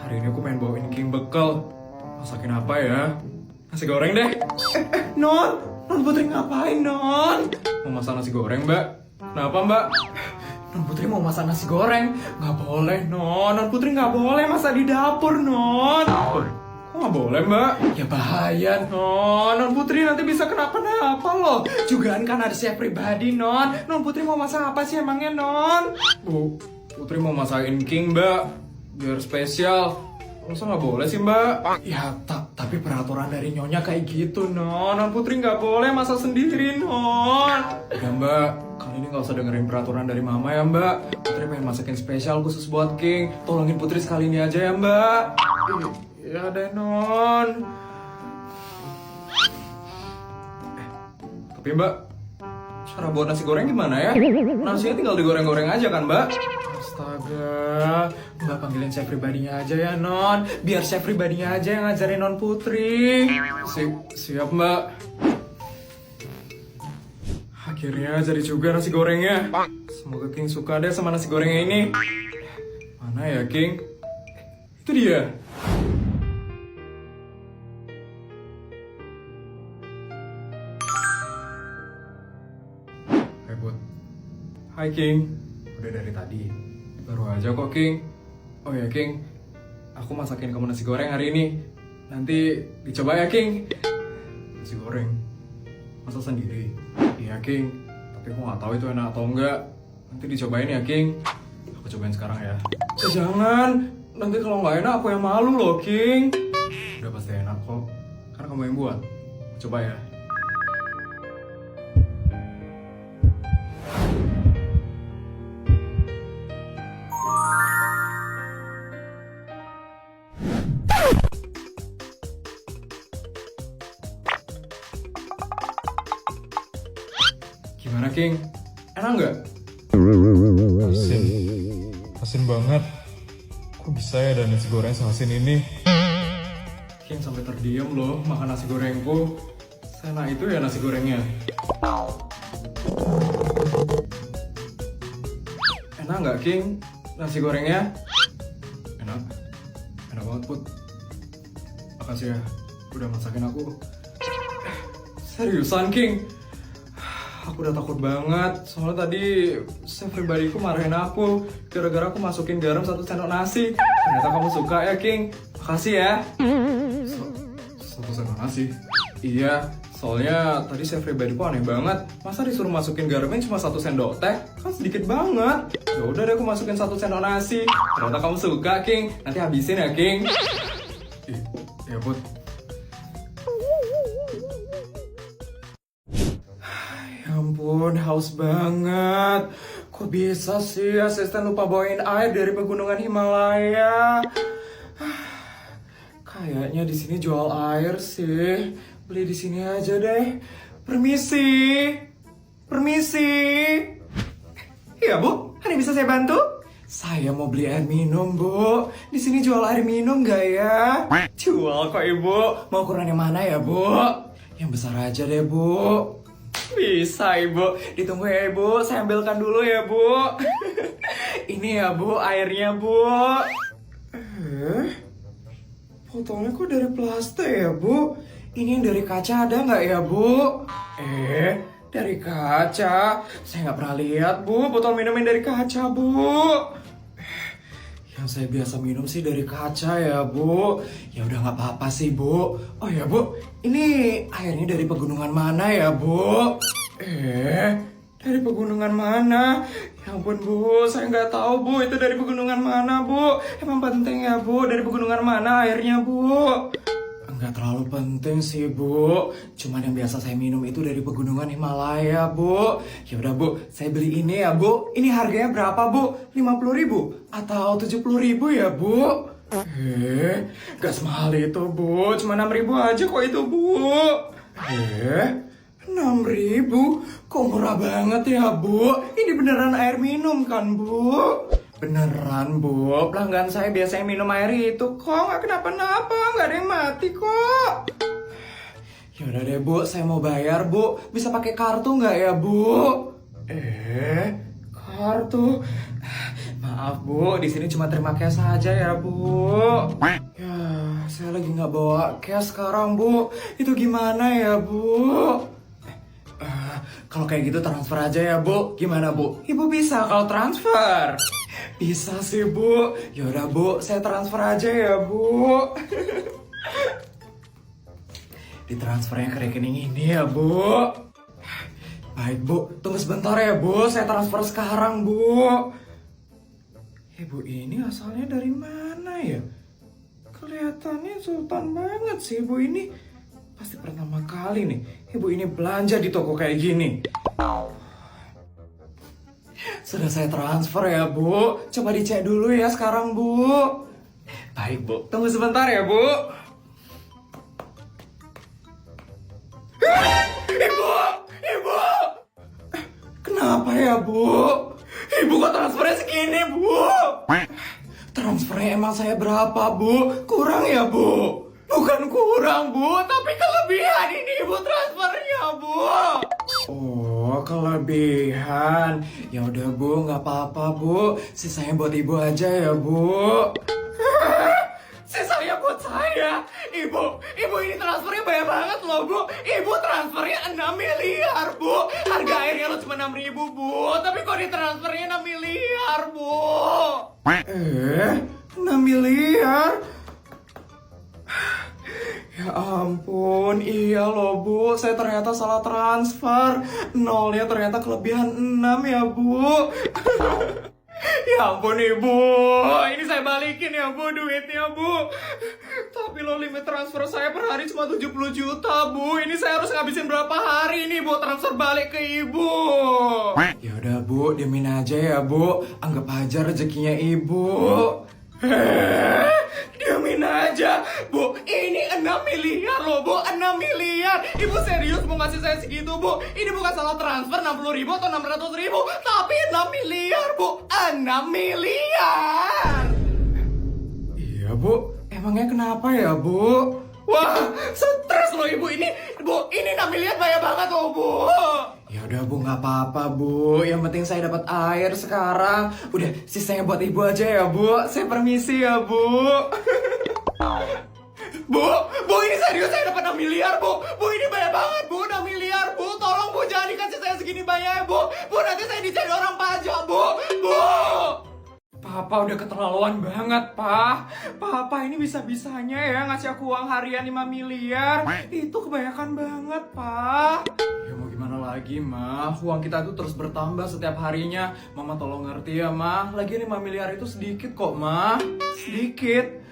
Hari ini aku pengen bawain King bekal. Masakin apa ya? Nasi goreng deh. Non Putri ngapain, Non? Mau masak nasi goreng, Mbak. Kenapa, Mbak? Non Putri mau masak nasi goreng. Nggak boleh, Non Putri nggak boleh masak di dapur, Non. Dapur? Kok nggak boleh, Mbak? Ya bahaya, Non Putri nanti bisa kenapa-napa loh. Jugaan kan ada chef pribadi, Non Putri mau masak apa sih emangnya, Non? Bu, Putri mau masakin King, Mbak. Biar spesial. Masa nggak boleh sih, Mbak? Ya, tapi peraturan dari Nyonya kayak gitu, Non Putri nggak boleh masak sendiri, Non. Ya, Mbak, kali ini nggak usah dengerin peraturan dari Mama ya, Mbak. Putri pengen masakin spesial khusus buat King. Tolongin Putri sekali ini aja ya, Mbak. Ya deh, Non. Tapi, Mbak, cara buat nasi goreng gimana ya? Nasinya tinggal digoreng-goreng aja kan, Mbak? Astaga, Mbak panggilin chef pribadinya aja ya, Non. Biar chef pribadinya aja yang ngajarin Non Putri. Siap, Mbak. Akhirnya jadi juga nasi gorengnya. Semoga King suka deh sama nasi gorengnya ini. Mana ya, King? Itu dia. Hai, Bud. Hai, King. Udah dari tadi. Baru aja kok, King. Oh ya, King. Aku masakin kamu nasi goreng hari ini. Nanti dicoba ya, King. Nasi goreng. Masak sendiri. Iya, King. Tapi aku nggak tahu itu enak atau enggak. Nanti dicobain ya, King. Aku cobain sekarang ya. Jangan. Nanti kalau nggak enak aku yang malu loh, King. Udah pasti enak kok. Karena kamu yang buat. Coba ya. Gimana, King? Enak nggak? Asin banget. Kok bisa ya ada nasi goreng seasin ini? King sampai terdiam loh makan nasi gorengku. Seenak itu ya nasi gorengnya. Enak nggak, King? Nasi gorengnya? Enak. Enak banget, Put. Makasih ya udah masakin aku. Seriusan, King? Aku udah takut banget, soalnya tadi chef pribadiku marahin aku gara-gara aku masukin garam 1 sendok nasi. Ternyata kamu suka ya, King. Makasih ya. 1 sendok nasi? Iya, soalnya tadi chef pribadiku aneh banget. Masa disuruh masukin garamnya cuma 1 sendok teh? Kan sedikit banget. Ya udah deh aku masukin 1 sendok nasi. Ternyata kamu suka, King. Nanti habisin ya, King. Ya, Put. Ya ampun, haus banget. Kok bisa sih asisten lupa bawain air dari pegunungan Himalaya? Kayaknya di sini jual air sih. Beli di sini aja deh. Permisi. Permisi. Iya, Bu. Ada yang bisa saya bantu? Saya mau beli air minum, Bu. Di sini jual air minum nggak ya? Jual kok, Ibu. Mau ukuran yang mana ya, Bu? Yang besar aja deh, Bu. Bisa, Ibu. Ditunggu ya, Ibu. Saya ambilkan dulu ya, Bu. Ini ya, Bu, airnya, Bu. Botolnya kok dari plastik ya, Bu? Ini yang dari kaca ada nggak ya, Bu? Dari kaca? Saya nggak pernah lihat, Bu, botol minum yang dari kaca, Bu. Yang saya biasa minum sih dari kaca ya, Bu. Ya udah nggak apa-apa sih, Bu. Oh ya, Bu, ini airnya dari pegunungan mana ya, Bu? Dari pegunungan mana? Ya ampun, Bu, saya nggak tahu, Bu, itu dari pegunungan mana, Bu. Emang penting ya, Bu, dari pegunungan mana airnya, Bu? Nggak terlalu penting sih, Bu. Cuman yang biasa saya minum itu dari pegunungan Himalaya, Bu. Ya udah, Bu, saya beli ini ya, Bu. Ini harganya berapa, Bu? 50.000 atau 70.000 ya, Bu? Gak semahal itu, Bu. Cuma 6.000 aja kok itu, Bu. 6.000? Kok murah banget ya, Bu? Ini beneran air minum kan, Bu? Beneran, Bu. Pelanggan saya biasanya minum air itu kok. Nggak kenapa-napa. Nggak ada yang mati kok. Yaudah deh, Bu. Saya mau bayar, Bu. Bisa pakai kartu nggak ya, Bu? Kartu. Maaf Bu, di sini cuma terima cash saja ya Bu. Ya, saya lagi nggak bawa cash sekarang Bu. Itu gimana ya Bu? Kalau kayak gitu transfer aja ya Bu. Gimana Bu? Ibu bisa kalau transfer? Bisa sih Bu. Yaudah Bu, saya transfer aja ya Bu. Ditransfernya ke rekening ini ya Bu. Baik Bu, tunggu sebentar ya Bu. Saya transfer sekarang Bu. Ibu ini asalnya dari mana ya? Kelihatannya sultan banget sih ibu ini. Pasti pertama kali nih ibu ini belanja di toko kayak gini. Sudah saya transfer ya Bu. Coba dicek dulu ya sekarang Bu. Baik Bu, tunggu sebentar ya Bu. Ibu. Kenapa ya Bu? Ibu kok transfernya segini Bu? Transfernya emang saya berapa Bu? Kurang ya Bu? Bukan kurang Bu, tapi kelebihan ini Ibu transfernya Bu. Oh, kelebihan. Ya udah Bu, nggak apa-apa Bu. Sisanya buat Ibu aja ya Bu. Sisanya buat saya. Ibu ini transfernya banyak banget loh Bu. Ibu transfernya 6 miliar Bu. Harga airnya lo cuma 6.000 Bu. Tapi kok ditransfernya 6 miliar Bu? 6 miliar? Ya ampun, iya loh Bu, saya ternyata salah transfer. Nolnya ternyata kelebihan 6 ya Bu. Ya ampun Ibu, ini saya balikin ya Bu duitnya Bu. Tapi lo limit transfer saya per hari cuma 70 juta Bu. Ini saya harus ngabisin berapa hari nih buat transfer balik ke Ibu? Ya udah Bu, diemin aja ya Bu. Anggap aja rezekinya Ibu. Diamin aja Bu, ini 6 miliar loh Bu, 6 miliar. Ibu serius mau ngasih saya segitu Bu? Ini bukan salah transfer 60.000 atau 600.000, tapi 6 miliar Bu, 6 miliar. Iya Bu, emangnya kenapa ya Bu? Wah, stres loh Ibu ini. Bu, ini 6 miliar banyak banget loh Bu. Ya udah Bu, nggak apa-apa Bu. Yang penting saya dapat air sekarang. Udah, sisanya buat Ibu aja ya Bu. Saya permisi ya Bu. Bu, ini serius saya dapat 6 miliar Bu. Bu, ini banyak banget Bu, 6 miliar Bu. Tolong Bu, jangan dikasih saya segini banyak Bu. Bu, nanti saya dicari orang pajak Bu. Bu. Papa udah keterlaluan banget, Pak. Papa ini bisa-bisanya ya ngasih aku uang harian 5 miliar. Itu kebanyakan banget, Pak. Ya mau gimana lagi, Ma? Uang kita tuh terus bertambah setiap harinya. Mama tolong ngerti ya, Ma. Lagi 5 miliar itu sedikit kok, Ma.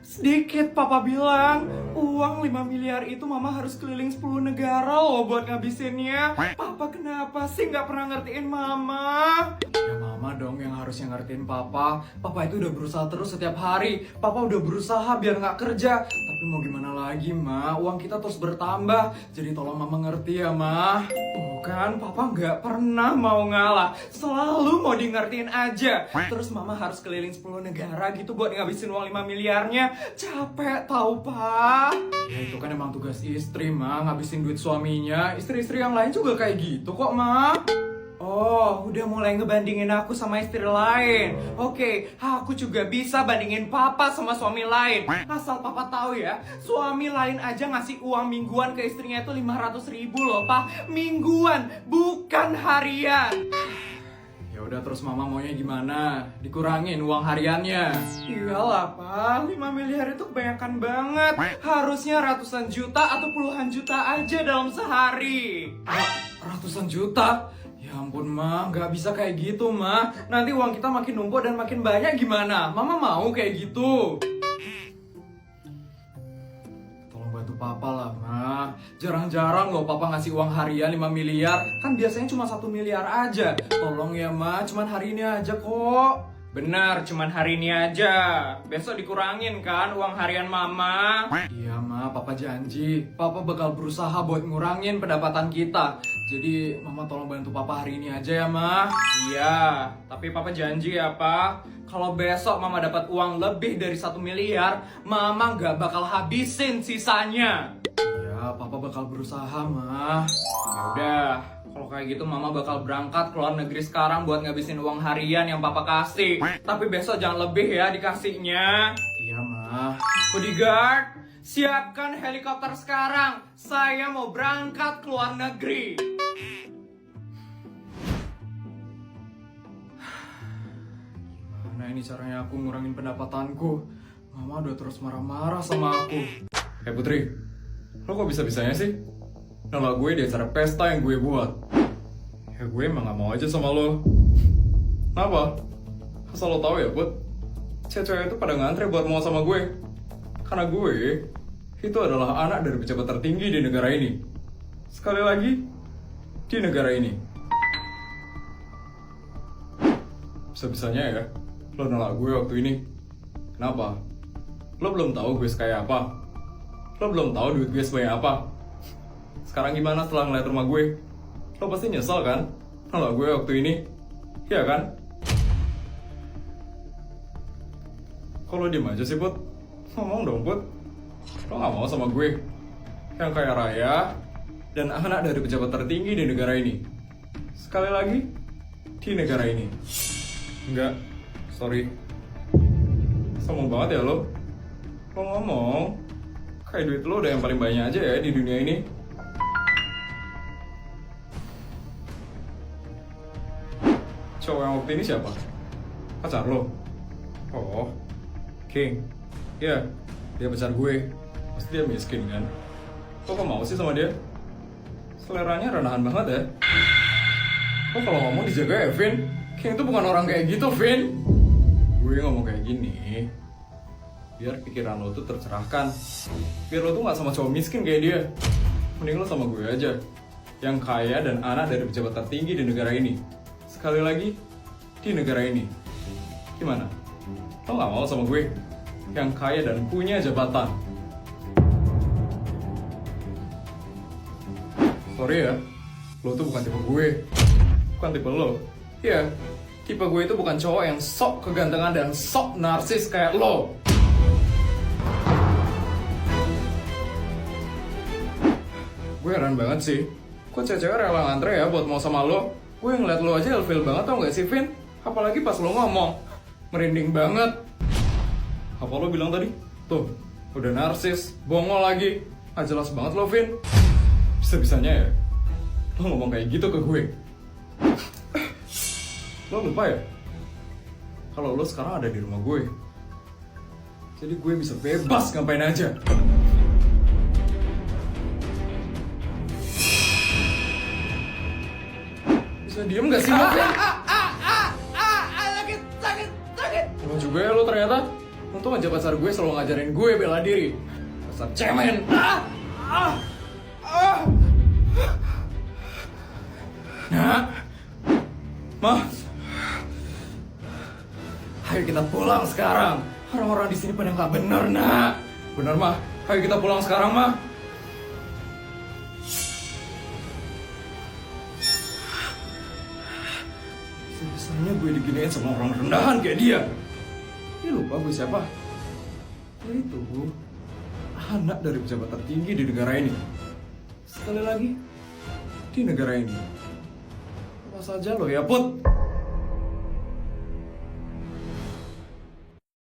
Sedikit, Papa bilang. Uang 5 miliar itu Mama harus keliling 10 negara loh buat ngabisinnya. Papa kenapa sih nggak pernah ngertiin Mama? Ya Mama dong yang harusnya ngertiin Papa. Papa itu udah berusaha terus setiap hari. Papa udah berusaha biar nggak kerja. Tapi mau gimana lagi, Ma? Uang kita terus bertambah. Jadi tolong Mama ngerti ya, Ma. Kan Papa nggak pernah mau ngalah, selalu mau di ngertiin aja. Terus Mama harus keliling 10 negara gitu buat ngabisin uang 5 miliarnya. Capek tau Pak. Ya itu kan emang tugas istri Ma, ngabisin duit suaminya. Istri-istri yang lain juga kayak gitu kok Ma. Oh, udah mulai ngebandingin aku sama istri lain. Oke, aku juga bisa bandingin Papa sama suami lain. Asal Papa tahu ya, suami lain aja ngasih uang mingguan ke istrinya itu 500.000 loh, Pak. Mingguan, bukan harian. Ya udah terus Mama maunya gimana? Dikurangin uang hariannya. Iyalah, Pak. 5 miliar itu kebanyakan banget. Harusnya ratusan juta atau puluhan juta aja dalam sehari. Ratusan juta? Ya ampun Ma, nggak bisa kayak gitu Ma. Nanti uang kita makin numpuk dan makin banyak gimana? Mama mau kayak gitu? Tolong bantu Papa lah Ma. Jarang-jarang loh Papa ngasih uang harian 5 miliar. Kan biasanya cuma 1 miliar aja. Tolong ya Ma, cuman hari ini aja kok. Benar, cuman hari ini aja. Besok dikurangin kan uang harian Mama. Iya Ma, Papa janji. Papa bakal berusaha buat ngurangin pendapatan kita. Jadi Mama tolong bantu Papa hari ini aja ya Ma. Iya, tapi Papa janji ya Pak. Kalau besok Mama dapat uang lebih dari 1 miliar, Mama nggak bakal habisin sisanya. Iya, Papa bakal berusaha Ma. Ya udah, kalau kayak gitu mama bakal berangkat ke luar negeri sekarang buat ngabisin uang harian yang papa kasih. Tapi besok jangan lebih ya dikasihnya. Iya mah. Bodyguard, siapkan helikopter sekarang. Saya mau berangkat ke luar negeri. Gimana ini caranya aku ngurangin pendapatanku? Mama udah terus marah-marah sama aku. Putri, lo kok bisa-bisanya sih nolak gue di acara pesta yang gue buat? Ya gue emang gak mau aja sama lo. Kenapa? Asal lo tahu ya, Put, cewek-cewek itu pada ngantre buat mau sama gue. Karena gue itu adalah anak dari pejabat tertinggi di negara ini. Sekali lagi, di negara ini. Bisa-bisanya ya, lo nolak gue waktu ini. Kenapa? Lo belum tahu gue kayak apa. Lo belum tahu duit gue sebanyak apa. Sekarang gimana setelah ngeliat rumah gue? Lo pasti nyesel kan nolak gue waktu ini? Iya kan? Kok lo diem aja sih, Put? Ngomong dong, Put. Lo gak mau sama gue yang kaya raya dan anak dari pejabat tertinggi di negara ini. Sekali lagi, di negara ini. Enggak, sorry. Sombong banget ya lo. Lo ngomong kayak duit lo udah yang paling banyak aja ya di dunia ini. Cowok yang waktu ini siapa? Pacar lo? Oh, King. Iya, dia pacar gue. Pasti dia miskin kan? Kok mau sih sama dia? Seleranya renahan banget ya. Kok kalau ngomong dijaga ya, Vin? King itu bukan orang kayak gitu, Vin. Gue ngomong kayak gini biar pikiran lo tuh tercerahkan. Biar lo tuh gak sama cowok miskin kayak dia. Mending lo sama gue aja, yang kaya dan anak dari pejabat tertinggi di negara ini. Sekali lagi, di negara ini. Gimana? Lo gak mau sama gue? Yang kaya dan punya jabatan. Sorry ya, lo tuh bukan tipe gue. Bukan tipe lo. Iya, tipe gue itu bukan cowok yang sok kegantengan dan sok narsis kayak lo. Gue heran banget sih, kok cewek-cewek rela ngantre ya buat mau sama lo. Gue ngeliat lo aja ilfil banget, tau gak sih, Vin? Apalagi pas lo ngomong, merinding banget. Apa lo bilang tadi? Tuh, udah narsis, bongol lagi. Ah, jelas banget lo, Vin. Bisa-bisanya ya, lo ngomong kayak gitu ke gue. Lo lupa ya? Kalau lo sekarang ada di rumah gue. Jadi gue bisa bebas ngapain aja. Bisa diem gak sih lo, Vin? Sakit. Lo juga ya lo ternyata. Untung aja pacar gue selalu ngajarin gue bela diri. Pasar cemen. Nah, Ma, ayo kita pulang sekarang. Orang-orang di sini pada nggak bener, Nak. Bener, Ma. Ayo kita pulang sekarang, Ma. Bisa-bisanya gue diginiin sama orang rendahan kayak dia. Ini lupa gue siapa? Ya itu, anak dari pejabat tertinggi di negara ini. Sekali lagi, di negara ini. Apa saja lo ya, Put?